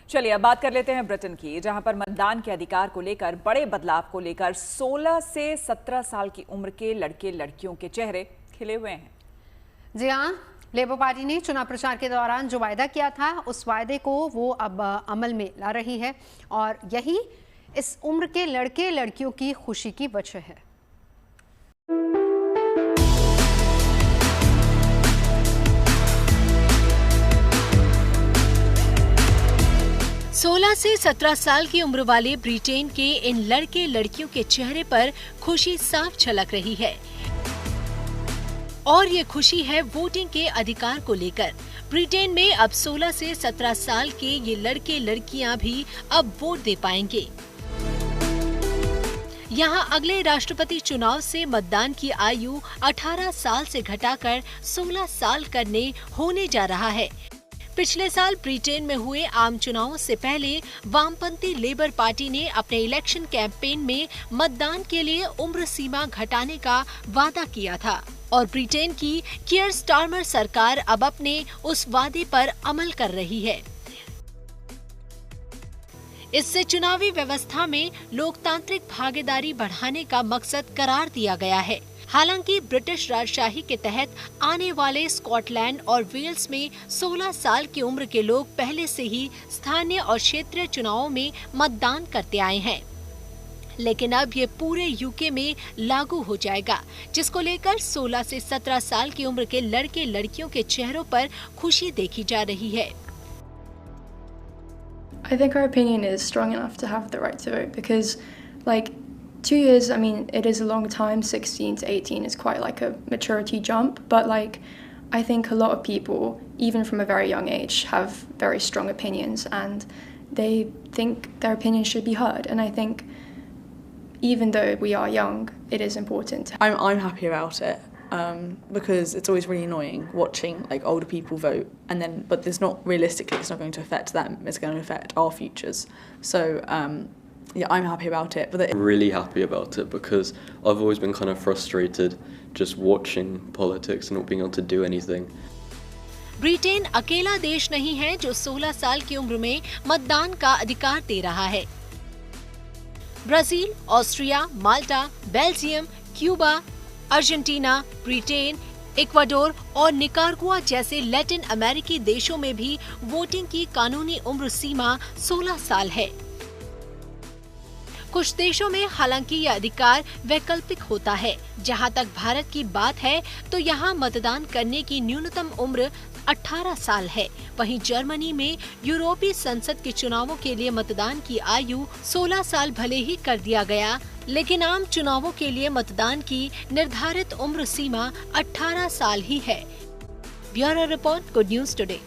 चलिए अब बात कर लेते हैं ब्रिटेन की, जहां पर मतदान के अधिकार को लेकर बड़े बदलाव को लेकर 16 से 17 साल की उम्र के लड़के लड़कियों के चेहरे खिले हुए हैं। जी हाँ, लेबर पार्टी ने चुनाव प्रचार के दौरान जो वायदा किया था उस वायदे को वो अब अमल में ला रही है और यही इस उम्र के लड़के लड़कियों की खुशी की वजह है। सोलह से 17 साल की उम्र वाले ब्रिटेन के इन लड़के लड़कियों के चेहरे पर खुशी साफ झलक रही है और ये खुशी है वोटिंग के अधिकार को लेकर। ब्रिटेन में अब 16 से 17 साल के ये लड़के लड़कियां भी अब वोट दे पाएंगे। यहाँ अगले राष्ट्रपति चुनाव से मतदान की आयु 18 साल से घटाकर 16 साल करने होने जा रहा है। पिछले साल ब्रिटेन में हुए आम चुनावों से पहले वामपंथी लेबर पार्टी ने अपने इलेक्शन कैंपेन में मतदान के लिए उम्र सीमा घटाने का वादा किया था और ब्रिटेन की कीयर स्टारमर सरकार अब अपने उस वादे पर अमल कर रही है। इससे चुनावी व्यवस्था में लोकतांत्रिक भागीदारी बढ़ाने का मकसद करार दिया गया है। हालांकि ब्रिटिश राजशाही के तहत आने वाले स्कॉटलैंड और वेल्स में 16 साल की उम्र के लोग पहले से ही स्थानीय और क्षेत्रीय चुनावों में मतदान करते आए हैं, लेकिन अब ये पूरे यूके में लागू हो जाएगा, जिसको लेकर 16 से 17 साल की उम्र के लड़के लड़कियों के चेहरों पर खुशी देखी जा रही है। I think our opinion is strong enough to have the right to vote because, 2 years, I mean, it is a long time. 16 to 18 is quite like a maturity jump, but I think a lot of people, even from a very young age, have very strong opinions and they think their opinions should be heard. And I think even though we are young, it is important. I'm happy about it because it's always really annoying watching older people vote but there's not realistically it's not going to affect them, it's going to affect our futures. So yeah, I'm happy about it. But I'm really happy about it because I've always been kind of frustrated just watching politics and not being able to do anything. Britain अकेला देश नहीं है जो 16 साल की उम्र में मतदान का अधिकार दे रहा है। Brazil, Austria, Malta, Belgium, Cuba, Argentina, Britain, Ecuador और निकारागुआ जैसे लैटिन अमेरिकी देशों में भी वोटिंग की कानूनी उम्र सीमा 16 साल है। कुछ देशों में हालांकि यह अधिकार वैकल्पिक होता है। जहां तक भारत की बात है तो यहां मतदान करने की न्यूनतम उम्र 18 साल है। वहीं जर्मनी में यूरोपीय संसद के चुनावों के लिए मतदान की आयु 16 साल भले ही कर दिया गया, लेकिन आम चुनावों के लिए मतदान की निर्धारित उम्र सीमा 18 साल ही है। Bureau report, good news today.